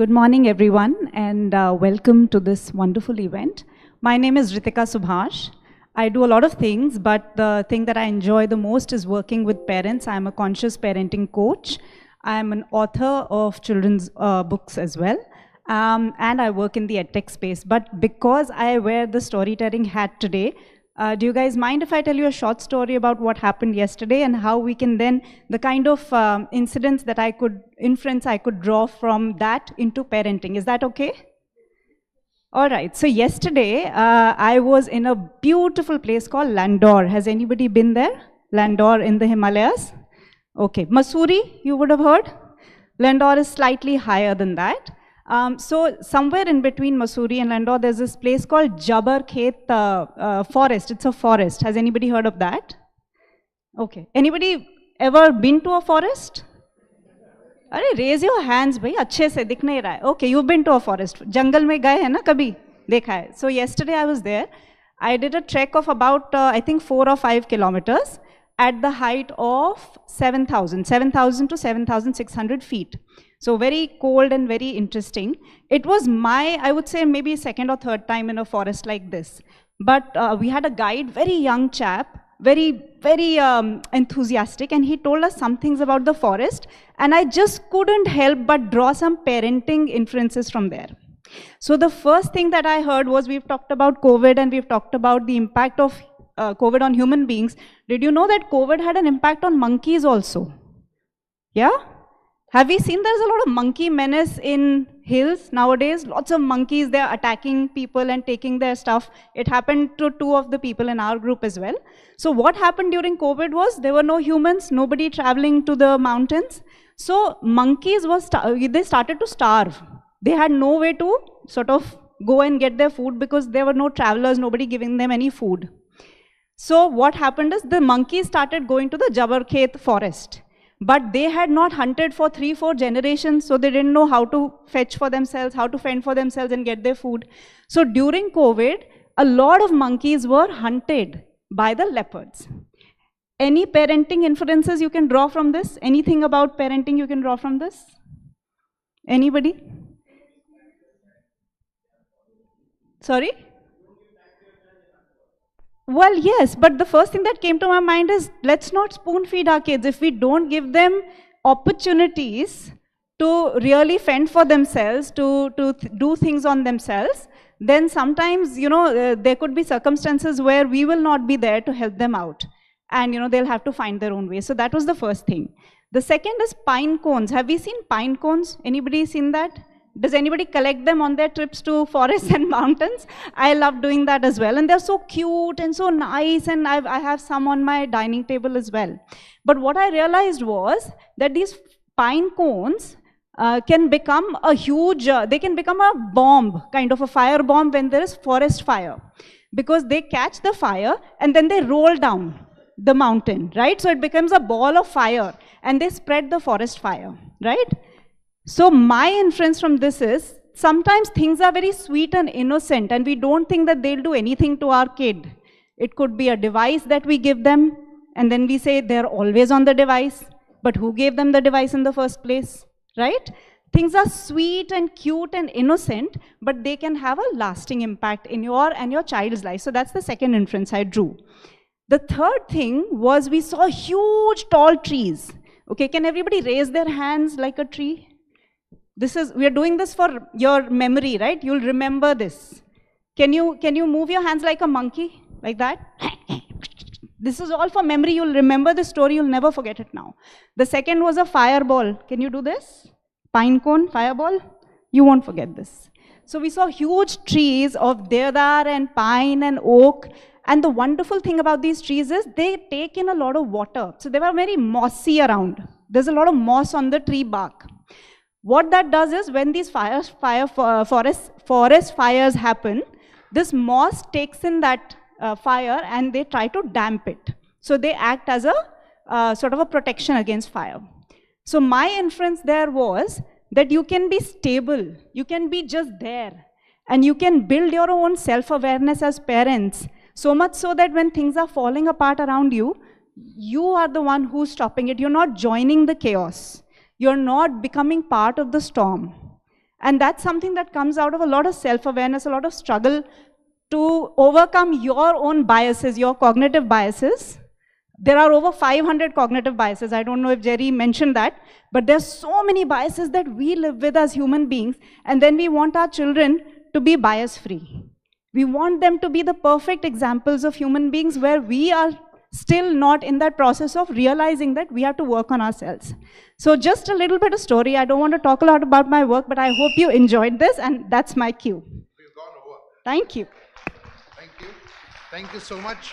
Good morning, everyone, and welcome to this wonderful event. My name is Ritika Subhash. I do a lot of things, but the thing that I enjoy the most is working with parents. I'm a conscious parenting coach. I'm an author of children's books as well, and I work in the edtech space. But because I wear the storytelling hat today, do you guys mind if I tell you a short story about what happened yesterday and how we can then, the kind of incidents that inference I could draw from that into parenting? Is that okay? All right, so yesterday I was in a beautiful place called Landor. Has anybody been there? Landor in the Himalayas? Okay, Mussoorie, you would have heard? Landor is slightly higher than that. So somewhere in between Mussoorie and Landor, there's this place called Jabbar Khet Forest. It's a forest. Has anybody heard of that? Okay. Anybody ever been to a forest? अरे raise your hands भाई, अच्छे से दिख नहीं रहा है. Okay, you've been to a forest. जंगल में गए हैं ना कभी? देखा है. So yesterday I was there. I did a trek of about I think 4 or 5 kilometers at the height of 7,000 to 7,600 feet. So very cold and very interesting. It was my, I would say, maybe second or third time in a forest like this. But we had a guide, very young chap, very enthusiastic, and he told us some things about the forest, and I just couldn't help but draw some parenting inferences from there. So the first thing that I heard was, we've talked about COVID and we've talked about the impact of COVID on human beings. Did you know that COVID had an impact on monkeys also? Yeah? Have we seen there's a lot of monkey menace in hills nowadays? Lots of monkeys, they're attacking people and taking their stuff. It happened to 2 of the people in our group as well. So what happened during COVID was, there were no humans, nobody traveling to the mountains. So monkeys they started to starve. They had no way to sort of go and get their food because there were no travelers, nobody giving them any food. So what happened is, the monkeys started going to the Jabbar Khet forest. But they had not hunted for 3-4 generations, so they didn't know how to fetch for themselves, how to fend for themselves and get their food. So during COVID, a lot of monkeys were hunted by the leopards. Any parenting inferences you can draw from this? Anything about parenting you can draw from this? Anybody? Sorry? Well, yes, but the first thing that came to my mind is, let's not spoon feed our kids. If we don't give them opportunities to really fend for themselves, to do things on themselves, then sometimes, there could be circumstances where we will not be there to help them out. And, they'll have to find their own way. So that was the first thing. The second is pine cones. Have we seen pine cones? Anybody seen that? Does anybody collect them on their trips to forests and mountains? I love doing that as well. And they're so cute and so nice, and I have some on my dining table as well. But what I realized was that these pine cones can become a huge, they can become a bomb, kind of a fire bomb when there is forest fire. Because they catch the fire and then they roll down the mountain, right? So it becomes a ball of fire and they spread the forest fire, right? So my inference from this is, sometimes things are very sweet and innocent and we don't think that they'll do anything to our kid. It could be a device that we give them and then we say they're always on the device, but who gave them the device in the first place, right? Things are sweet and cute and innocent, but they can have a lasting impact in your and your child's life. So that's the second inference I drew. The third thing was, we saw huge tall trees. Okay, can everybody raise their hands like a tree? We are doing this for your memory, right? You'll remember this. Can you move your hands like a monkey, like that? This is all for memory. You'll remember the story. You'll never forget it now. The second was a fireball. Can you do this? Pine cone, fireball? You won't forget this. So we saw huge trees of deodar and pine and oak. And the wonderful thing about these trees is, they take in a lot of water. So they were very mossy around. There's a lot of moss on the tree bark. What that does is, when these forest fires happen, this moss takes in that fire and they try to damp it. So they act as a sort of a protection against fire. So my inference there was that you can be stable, you can be just there, and you can build your own self-awareness as parents, so much so that when things are falling apart around you, you are the one who's stopping it. You're not joining the chaos. You're not becoming part of the storm. And that's something that comes out of a lot of self-awareness, a lot of struggle to overcome your own biases, your cognitive biases. There are over 500 cognitive biases. I don't know if Jerry mentioned that, but there's so many biases that we live with as human beings, and then we want our children to be bias-free. We want them to be the perfect examples of human beings where we are still not in that process of realizing that we have to work on ourselves. So just a little bit of story. I don't want to talk a lot about my work, but I hope you enjoyed this, and that's my cue. We've gone over. Thank you. Thank you. Thank you so much.